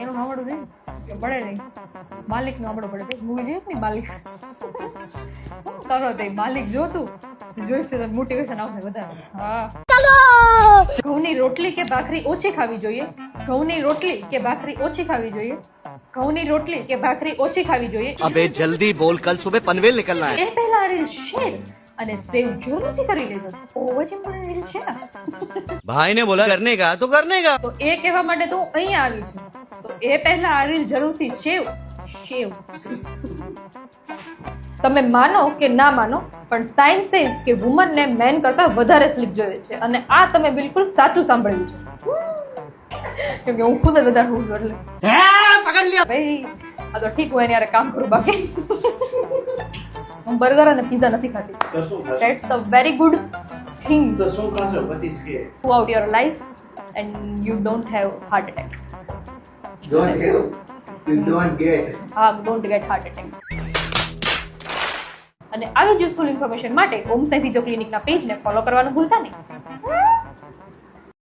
એનું સાંભળવું જોઈએ કે પડે નહીં, માલિકનું સાંભળવું પડે. મૂવી જોઈએ ને માલિક, તરત એ માલિક જોતું જોઈશે તો મોટિવેશન આવશે વધારે. હા, ઘઉંની રોટલી કે ભાખરી ઓછી ખાવી જોઈએ. ઘઉંની રોટલી કે ભાખરી ઓછી ખાવી જોઈએ. ઘઉંની રોટલી કે ભાખરી ઓછી ખાવી જોઈએ. अबे जल्दी बोल, कल सुबह पनवेल निकलना है. એ પહેલા રીલ શેર અને સેવ જરૂરથી કરી લેજો. બહુ જ ઇમ્પોર્ટન્ટ રીલ છે ને. भाई ने बोला करने का तो करने का. તો એ કહેવા માટે તો હું અહીંયા આવી છું. તો એ પહેલા આ રીલ જરૂરથી શેવ. તમે માનો કે ના માનો પણ સાયન્સ સેઝ કે વુમનને મેન કરતા વધારે સ્લીપ જોઈએ છે, અને આ તમે બિલકુલ સાચું સાંભળ્યું છે. કેમ કે હું ખુદ જ વધારે હું છું એટલે ભાઈ આ તો ઠીક હોય ને યાર કામ કરું, બાકી હું બર્ગર અને પીઝા નથી ખાતી. તો શું ખાશો? That's a very good thing તો શું ખાશો 25 કે throughout your life and you don't have heart attack. don't have you don't get don't get heart attack. અને આવી જ યુઝફુલ ઇન્ફોર્મેશન માટે ઓમ સાઈ ફિઝિયો ક્લિનિકના પેજને ફોલો કરવાનું ભૂલતા નહીં.